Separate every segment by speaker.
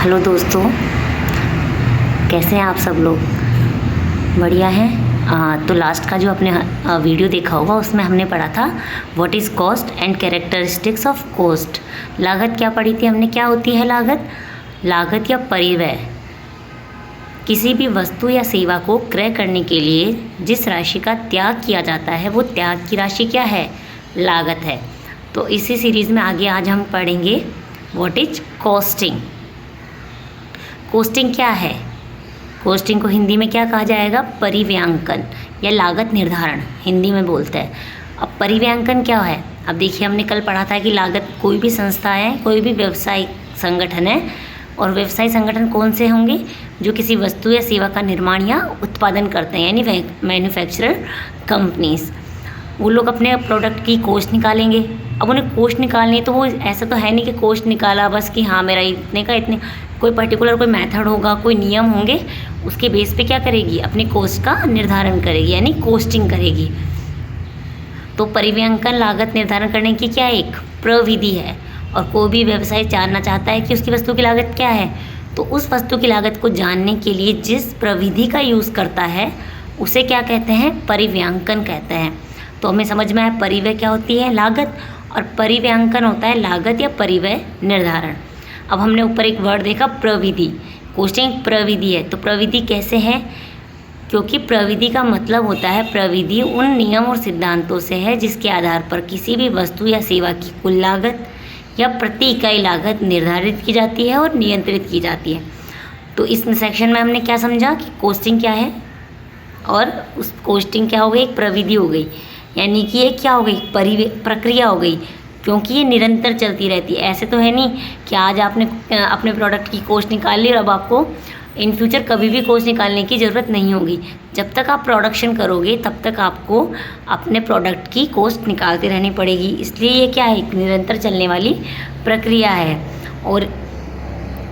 Speaker 1: Hello दोस्तों, कैसे हैं आप सब लोग? बढ़िया हैं। तो लास्ट का जो आपने वीडियो देखा होगा उसमें हमने पढ़ा था what is cost and characteristics of cost. लागत क्या पढ़ी थी हमने? क्या होती है लागत? लागत या परिव्यय किसी भी वस्तु या सेवा को क्रय करने के लिए जिस राशि का त्याग किया जाता है वो त्याग की राशि क्या है? लागत है। तो इसी सीरीज़ में आगे आज हम पढ़ेंगे व्हाट इज कॉस्टिंग। कॉस्टिंग क्या है? कॉस्टिंग को हिंदी में क्या कहा जाएगा? परिव्यांकन या लागत निर्धारण हिंदी में बोलते हैं। अब परिव्यांकन क्या है? अब देखिए, हमने कल पढ़ा था कि लागत कोई भी संस्था है, कोई भी व्यवसायिक संगठन है, और व्यवसाय संगठन कौन से होंगे? जो किसी वस्तु या सेवा का निर्माण या उत्पादन करते हैं, यानी मैन्युफैक्चरर कंपनीज। वो लोग अपने प्रोडक्ट की कॉस्ट निकालेंगे। अब उन्हें कॉस्ट निकालनी है तो वो ऐसा तो है नहीं कि कॉस्ट निकाला बस कि हाँ मेरा इतने का इतने, कोई पर्टिकुलर कोई मेथड होगा, कोई नियम होंगे, उसके बेस पे क्या करेगी? अपनी कॉस्ट का निर्धारण करेगी, यानी कॉस्टिंग करेगी। तो परिव्यांकन लागत निर्धारण करने की क्या एक प्रविधि है। और कोई भी व्यवसाय जानना चाहता है कि उसकी वस्तु की लागत क्या है, तो उस वस्तु की लागत को जानने के लिए जिस प्रविधि का यूज़ करता है उसे क्या कहते हैं? परिव्यांकन कहते हैं। तो हमें समझ में आया परिव्यय क्या होती है? लागत। और परिव्यांकन होता है लागत या परिव्यय निर्धारण। अब हमने ऊपर एक वर्ड देखा प्रविधि। कॉस्टिंग प्रविधि है, तो प्रविधि कैसे है? क्योंकि प्रविधि का मतलब होता है, प्रविधि उन नियम और सिद्धांतों से है जिसके आधार पर किसी भी वस्तु या सेवा की कुल लागत या प्रति इकाई लागत निर्धारित की जाती है और नियंत्रित की जाती है। तो इस सेक्शन में हमने क्या समझा कि कॉस्टिंग क्या है, और उस कॉस्टिंग क्या हो गई? एक प्रविधि हो गई, यानी कि ये क्या हो गई? प्रक्रिया हो गई, क्योंकि ये निरंतर चलती रहती है। ऐसे तो है नहीं कि आज आपने अपने प्रोडक्ट की कॉस्ट निकाल ली और अब आपको इन फ्यूचर कभी भी कॉस्ट निकालने की ज़रूरत नहीं होगी। जब तक आप प्रोडक्शन करोगे तब तक आपको अपने प्रोडक्ट की कॉस्ट निकालते रहनी पड़ेगी। इसलिए ये क्या है? एक निरंतर चलने वाली प्रक्रिया है। और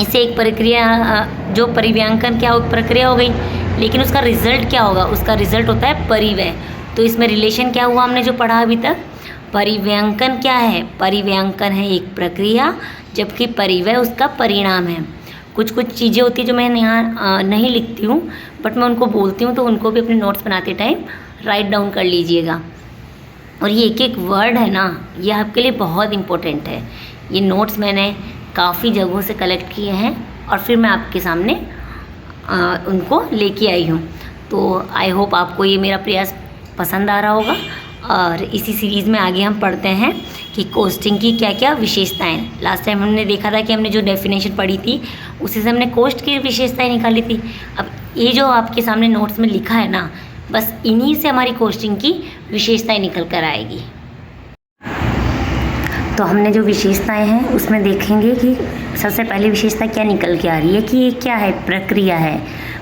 Speaker 1: इसे एक प्रक्रिया, जो परिव्यांकन क्या प्रक्रिया हो गई, लेकिन उसका रिजल्ट क्या होगा? उसका रिजल्ट होता है परिव्यय। तो इसमें रिलेशन क्या हुआ हमने जो पढ़ा अभी तक? परिव्यांकन क्या है? परिव्यांकन है एक प्रक्रिया, जबकि परिव्यय उसका परिणाम है। कुछ कुछ चीज़ें होती है जो मैं यहाँ नहीं लिखती हूँ, बट मैं उनको बोलती हूँ, तो उनको भी अपने नोट्स बनाते टाइम राइट डाउन कर लीजिएगा। और ये एक एक वर्ड है ना, ये आपके लिए बहुत इम्पोर्टेंट है। ये नोट्स मैंने काफ़ी जगहों से कलेक्ट किए हैं और फिर मैं आपके सामने उनको लेके आई हूँ। तो आई होप आपको ये मेरा प्रयास पसंद आ रहा होगा। और इसी सीरीज़ में आगे हम पढ़ते हैं कि कॉस्टिंग की क्या क्या विशेषताएं। लास्ट टाइम हमने देखा था कि हमने जो डेफिनेशन पढ़ी थी उसी से हमने कॉस्ट की विशेषताएं निकाली थी। अब ये जो आपके सामने नोट्स में लिखा है ना, बस इन्हीं से हमारी कॉस्टिंग की विशेषताएं निकल कर आएगी। तो हमने जो विशेषताएं हैं उसमें देखेंगे कि सबसे पहली विशेषता क्या निकल के आ रही है कि ये क्या है? प्रक्रिया है।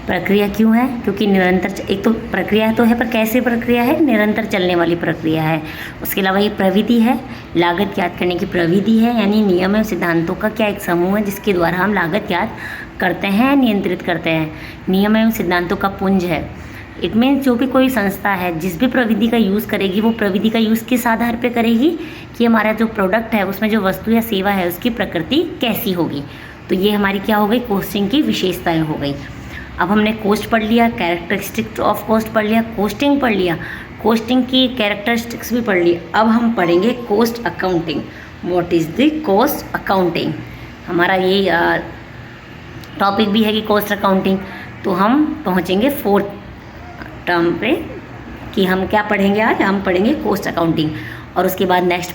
Speaker 1: प्रक्रिया क्यों है? क्योंकि निरंतर, एक तो प्रक्रिया तो है पर कैसे प्रक्रिया है? निरंतर चलने वाली प्रक्रिया है। उसके अलावा ये प्रविधि है, लागत ज्ञात करने की प्रविधि है, यानी नियम एवं सिद्धांतों का क्या एक समूह है जिसके द्वारा हम लागत ज्ञात करते हैं, नियंत्रित करते हैं। नियम एवं सिद्धांतों का पुंज है। इट मीन्स जो भी कोई संस्था है जिस भी प्रविधि का यूज़ करेगी, वो प्रविधि का यूज़ किस आधार पे करेगी कि हमारा जो प्रोडक्ट है उसमें जो वस्तु या सेवा है उसकी प्रकृति कैसी होगी। तो ये हमारी क्या हो गई? कॉस्टिंग की विशेषताएं हो गई। अब हमने कॉस्ट पढ़ लिया, कैरेक्टरिस्टिक्स ऑफ कॉस्ट पढ़ लिया, कॉस्टिंग पढ़ लिया, कॉस्टिंग की कैरेक्टरिस्टिक्स भी पढ़ ली। अब हम पढ़ेंगे cost accounting. What is the cost accounting? हमारा ये टॉपिक भी है कि कॉस्ट अकाउंटिंग। तो हम पहुँचेंगे फोर्थ टर्म पे कि हम क्या पढ़ेंगे आज? हम पढ़ेंगे कॉस्ट अकाउंटिंग, और उसके बाद नेक्स्ट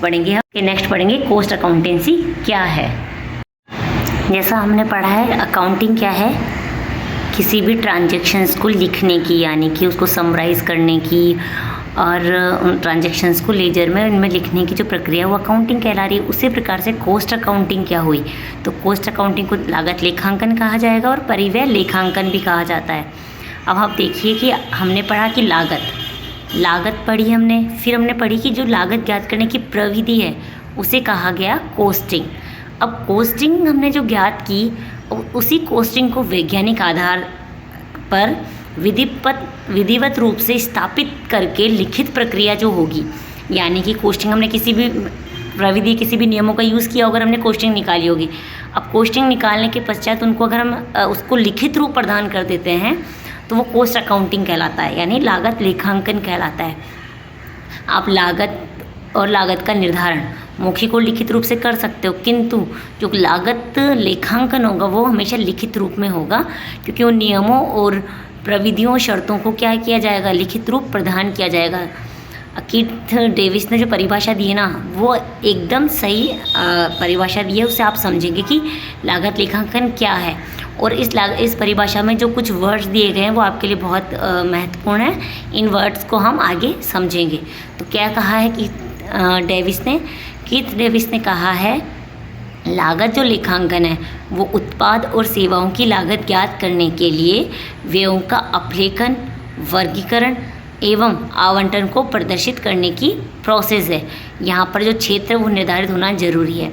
Speaker 1: पढ़ेंगे कॉस्ट अकाउंटेंसी क्या है। जैसा हमने पढ़ा है, अकाउंटिंग क्या है? किसी भी ट्रांजैक्शंस को लिखने की, यानी कि उसको समराइज़ करने की, और उन ट्रांजैक्शंस को लेजर में इनमें लिखने की जो प्रक्रिया वो अकाउंटिंग कहला रही है। उसी प्रकार से कॉस्ट अकाउंटिंग क्या हुई? तो कॉस्ट अकाउंटिंग को लागत लेखांकन कहा जाएगा और परिव्यय लेखांकन भी कहा जाता है। अब आप देखिए कि हमने पढ़ा कि लागत पढ़ी हमने, फिर हमने पढ़ी कि जो लागत ज्ञात करने की प्रविधि है उसे कहा गया कॉस्टिंग। अब कॉस्टिंग हमने जो ज्ञात की, उसी कॉस्टिंग को वैज्ञानिक आधार पर विधिवत रूप से स्थापित करके लिखित प्रक्रिया जो होगी, यानी कि कॉस्टिंग हमने किसी भी प्रविधि किसी भी नियमों का यूज़ किया होगा, हमने कोस्टिंग निकाली होगी। अब कोस्टिंग निकालने के पश्चात उनको अगर हम उसको लिखित रूप प्रदान कर देते हैं तो वो कॉस्ट अकाउंटिंग कहलाता है, यानी लागत लेखांकन कहलाता है। आप लागत और लागत का निर्धारण मौखिक और लिखित रूप से कर सकते हो, किंतु जो लागत लेखांकन होगा वो हमेशा लिखित रूप में होगा, क्योंकि उन नियमों और प्रविधियों शर्तों को क्या किया जाएगा, लिखित रूप प्रदान किया जाएगा। कीथ डेविस ने जो परिभाषा दी है ना, वो एकदम सही परिभाषा दी है। उससे आप समझेंगे कि लागत लेखांकन क्या है, और इस परिभाषा में जो कुछ वर्ड्स दिए गए हैं वो आपके लिए बहुत महत्वपूर्ण है। इन वर्ड्स को हम आगे समझेंगे। तो क्या कहा है कि कीथ डेविस ने कहा है, लागत जो लेखांकन है वो उत्पाद और सेवाओं की लागत ज्ञात करने के लिए व्ययों का अपलेखन, वर्गीकरण एवं आवंटन को प्रदर्शित करने की प्रोसेस है। यहाँ पर जो क्षेत्र है वो निर्धारित होना जरूरी है।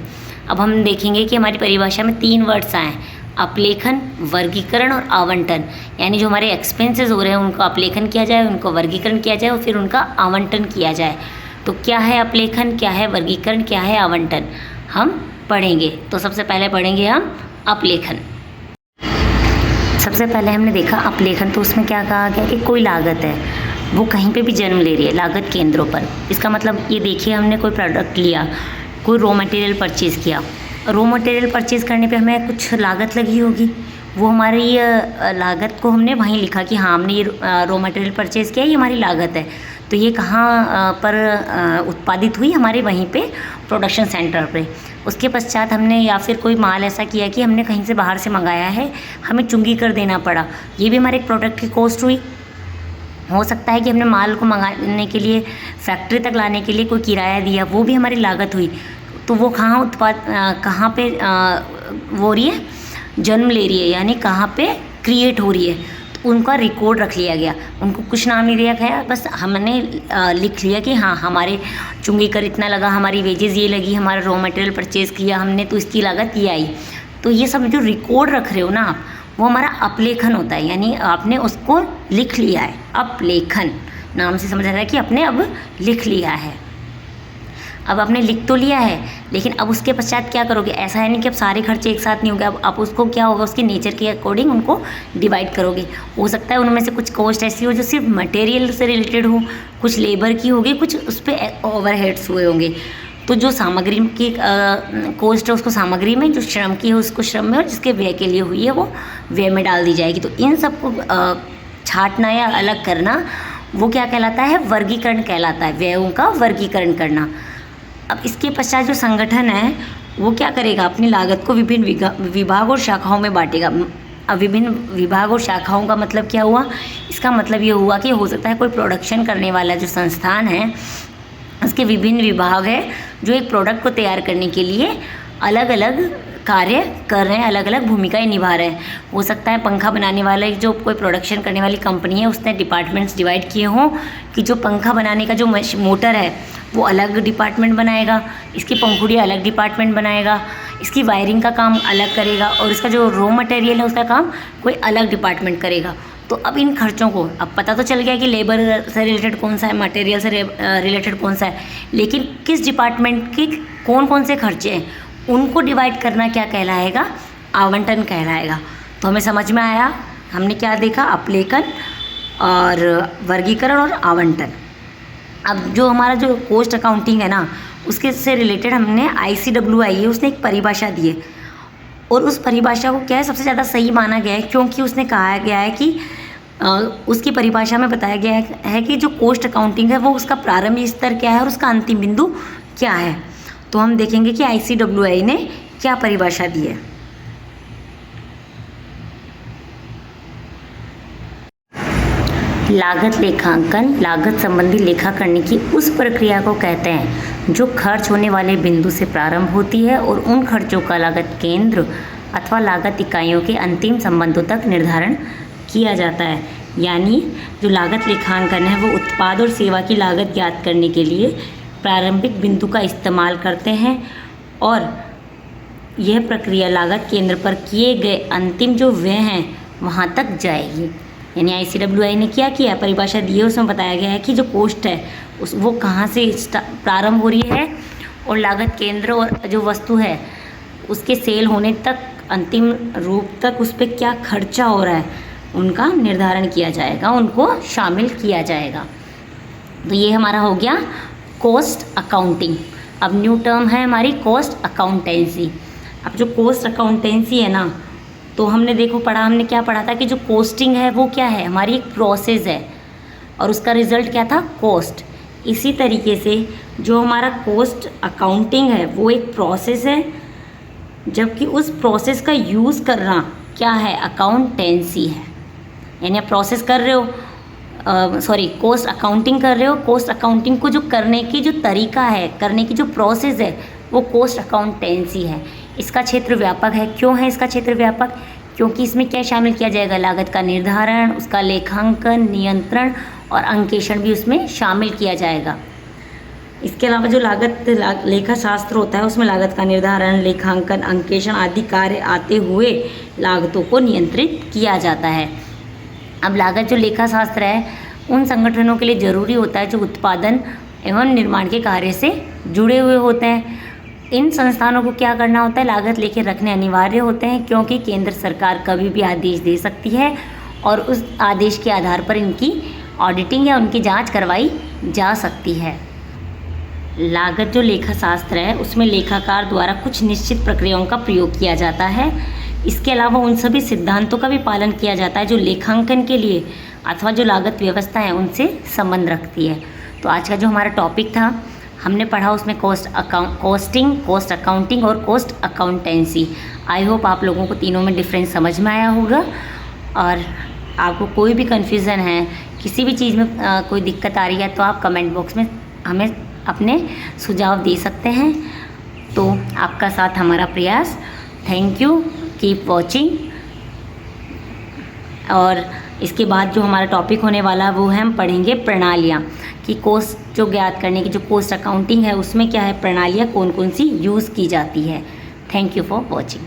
Speaker 1: अब हम देखेंगे कि हमारी परिभाषा में 3 वर्ड्स आए हैं, अपलेखन, वर्गीकरण और आवंटन। यानी जो हमारे एक्सपेंसेस हो रहे हैं उनको अपलेखन किया जाए, उनको वर्गीकरण किया जाए और फिर उनका आवंटन किया जाए। तो क्या है अपलेखन, क्या है वर्गीकरण, क्या है आवंटन, हम पढ़ेंगे। तो सबसे पहले पढ़ेंगे हम अपलेखन। सबसे पहले हमने देखा अपलेखन, तो उसमें क्या कहा गया कि कोई लागत है वो कहीं पे भी जन्म ले रही है लागत केंद्रों पर। इसका मतलब ये देखिए, हमने कोई प्रोडक्ट लिया, कोई रॉ मटेरियल परचेज़ किया, रॉ मटेरियल परचेज़ करने पे हमें कुछ लागत लगी होगी, वो हमारी लागत को हमने वहीं लिखा कि हाँ हमने ये रॉ मटेरियल परचेज़ किया, ये हमारी लागत है। तो ये कहाँ पर उत्पादित हुई, हमारे वहीं पे प्रोडक्शन सेंटर पे। उसके पश्चात हमने या फिर कोई माल ऐसा किया कि हमने कहीं से बाहर से मंगाया है, हमें चुंगी कर देना पड़ा, ये भी हमारे एक प्रोडक्ट की कॉस्ट हुई। हो सकता है कि हमने माल को मंगाने के लिए, फैक्ट्री तक लाने के लिए कोई किराया दिया, वो भी हमारी लागत हुई। तो वो कहाँ पे वो हो रही है, जन्म ले रही है, यानी कहाँ पे क्रिएट हो रही है। तो उनका रिकॉर्ड रख लिया गया, उनको कुछ नाम नहीं दिया गया, बस हमने लिख लिया कि हाँ हमारे चुंगी कर इतना लगा, हमारी वेजेस ये लगी, हमारा रॉ मटेरियल परचेज़ किया हमने तो इसकी लागत ये आई। तो ये सब जो रिकॉर्ड रख रहे हो ना आप, वो हमारा अपलेखन होता है, यानी आपने उसको लिख लिया है। अपलेखन नाम से समझ आ रहा है कि आपने अब लिख लिया है। अब आपने लिख तो लिया है, लेकिन अब उसके पश्चात क्या करोगे, ऐसा है नहीं कि अब सारे खर्चे एक साथ नहीं होंगे। अब आप उसको क्या होगा, उसके नेचर के अकॉर्डिंग उनको डिवाइड करोगे। हो सकता है उनमें से कुछ कॉस्ट ऐसी हो जो सिर्फ मटेरियल से रिलेटेड हो, कुछ लेबर की होगी, कुछ उस पर ओवरहेड्स हुए होंगे। तो जो सामग्री की कॉस्ट है उसको सामग्री में, जो श्रम की है उसको श्रम में, और जिसके व्यय के लिए हुई है वो व्यय में डाल दी जाएगी। तो इन सबको छांटना या अलग करना वो क्या कहलाता है, वर्गीकरण कहलाता है, व्ययों का वर्गीकरण करना। अब इसके पश्चात जो संगठन है वो क्या करेगा, अपनी लागत को विभिन्न विभाग और शाखाओं में बांटेगा। अब विभिन्न विभाग और शाखाओं का मतलब क्या हुआ, इसका मतलब ये हुआ कि हो सकता है कोई प्रोडक्शन करने वाला जो संस्थान है उसके विभिन्न विभाग है जो एक प्रोडक्ट को तैयार करने के लिए अलग अलग कार्य कर रहे हैं, अलग अलग भूमिकाएं निभा रहे हैं। हो सकता है पंखा बनाने वाला जो कोई प्रोडक्शन करने वाली कंपनी है उसने डिपार्टमेंट्स डिवाइड किए हों कि जो पंखा बनाने का जो मोटर है वो अलग डिपार्टमेंट बनाएगा, इसकी पंखुड़ी अलग डिपार्टमेंट बनाएगा, इसकी वायरिंग का काम अलग करेगा, और इसका जो रॉ मटेरियल है उसका काम कोई अलग डिपार्टमेंट करेगा। तो अब इन खर्चों को अब पता तो चल गया कि लेबर से रिलेटेड कौन सा है, मटेरियल से रिलेटेड कौन सा है, लेकिन किस डिपार्टमेंट के कौन कौन से खर्चे हैं उनको डिवाइड करना क्या कहलाएगा, आवंटन कहलाएगा। तो हमें समझ में आया, हमने क्या देखा, अपलेखन और वर्गीकरण और आवंटन। अब जो हमारा जो कॉस्ट अकाउंटिंग है ना, उसके से रिलेटेड हमने ICWI है उसने एक परिभाषा दी है, और उस परिभाषा को क्या है सबसे ज़्यादा सही माना गया है, क्योंकि उसने कहा गया है कि उसकी परिभाषा में बताया गया है कि जो कॉस्ट अकाउंटिंग है वो उसका प्रारंभिक स्तर क्या है और उसका अंतिम बिंदु क्या है। तो हम देखेंगे कि ICWI ने क्या परिभाषा दी है। लागत लेखांकन लागत संबंधी लेखा करने की उस प्रक्रिया को कहते हैं जो खर्च होने वाले बिंदु से प्रारंभ होती है और उन खर्चों का लागत केंद्र अथवा लागत इकाइयों के अंतिम संबंधों तक निर्धारण किया जाता है। यानी जो लागत लेखांकन है वो उत्पाद और सेवा की लागत ज्ञात करने के लिए प्रारंभिक बिंदु का इस्तेमाल करते हैं, और यह प्रक्रिया लागत केंद्र पर किए गए अंतिम जो व्यय हैं वहाँ तक जाएगी। यानी ICWI ने क्या किया, परिभाषा दी है, उसमें बताया गया है कि जो कॉस्ट है वो कहाँ से प्रारंभ हो रही है और लागत केंद्र और जो वस्तु है उसके सेल होने तक अंतिम रूप तक उस पर क्या खर्चा हो रहा है उनका निर्धारण किया जाएगा, उनको शामिल किया जाएगा। तो ये हमारा हो गया कॉस्ट अकाउंटिंग। अब न्यू टर्म है हमारी कॉस्ट अकाउंटेंसी। अब जो कॉस्ट अकाउंटेंसी है ना, तो हमने देखो पढ़ा, हमने क्या पढ़ा था कि जो कॉस्टिंग है वो क्या है, हमारी एक प्रोसेस है और उसका रिजल्ट क्या था, कॉस्ट। इसी तरीके से जो हमारा कॉस्ट अकाउंटिंग है वो एक प्रोसेस है, जबकि उस प्रोसेस का यूज़ करना क्या है, अकाउंटेंसी है। यानी आप प्रोसेस कर रहे हो, कॉस्ट अकाउंटिंग कर रहे हो, कॉस्ट अकाउंटिंग को जो करने की जो तरीका है, करने की जो प्रोसेस है वो कॉस्ट अकाउंटेंसी है। इसका क्षेत्र व्यापक है। क्यों है इसका क्षेत्र व्यापक? क्योंकि इसमें क्या शामिल किया जाएगा, लागत का निर्धारण, उसका लेखांकन, नियंत्रण और अंकेक्षण भी उसमें शामिल किया जाएगा। इसके अलावा जो लेखा शास्त्र होता है उसमें लागत का निर्धारण, लेखांकन, अंकेक्षण आदि कार्य आते हुए लागतों को नियंत्रित किया जाता है। अब लागत जो लेखा शास्त्र है उन संगठनों के लिए ज़रूरी होता है जो उत्पादन एवं निर्माण के कार्य से जुड़े हुए होते हैं। इन संस्थानों को क्या करना होता है, लागत लेखे रखने अनिवार्य होते हैं, क्योंकि केंद्र सरकार कभी भी आदेश दे सकती है और उस आदेश के आधार पर इनकी ऑडिटिंग या उनकी जांच करवाई जा सकती है। लागत जो लेखा शास्त्र है उसमें लेखाकार द्वारा कुछ निश्चित प्रक्रियाओं का प्रयोग किया जाता है। इसके अलावा उन सभी सिद्धांतों का भी पालन किया जाता है जो लेखांकन के लिए अथवा जो लागत व्यवस्था है उनसे संबंध रखती है। तो आज का जो हमारा टॉपिक था हमने पढ़ा उसमें कॉस्टिंग, कॉस्ट अकाउंटिंग और कॉस्ट अकाउंटेंसी। आई होप आप लोगों को तीनों में डिफरेंस समझ में आया होगा। और आपको कोई भी कन्फ्यूज़न है, किसी भी चीज़ में कोई दिक्कत आ रही है तो आप कमेंट बॉक्स में हमें अपने सुझाव दे सकते हैं। तो आपका साथ हमारा प्रयास। Thank you, keep watching. और इसके बाद जो हमारा टॉपिक होने वाला है वो है हम पढ़ेंगे प्रणालियाँ, कि कॉस्ट जो ज्ञात करने की जो कॉस्ट अकाउंटिंग है उसमें क्या है, प्रणालियाँ कौन कौन सी यूज़ की जाती है। Thank you for watching.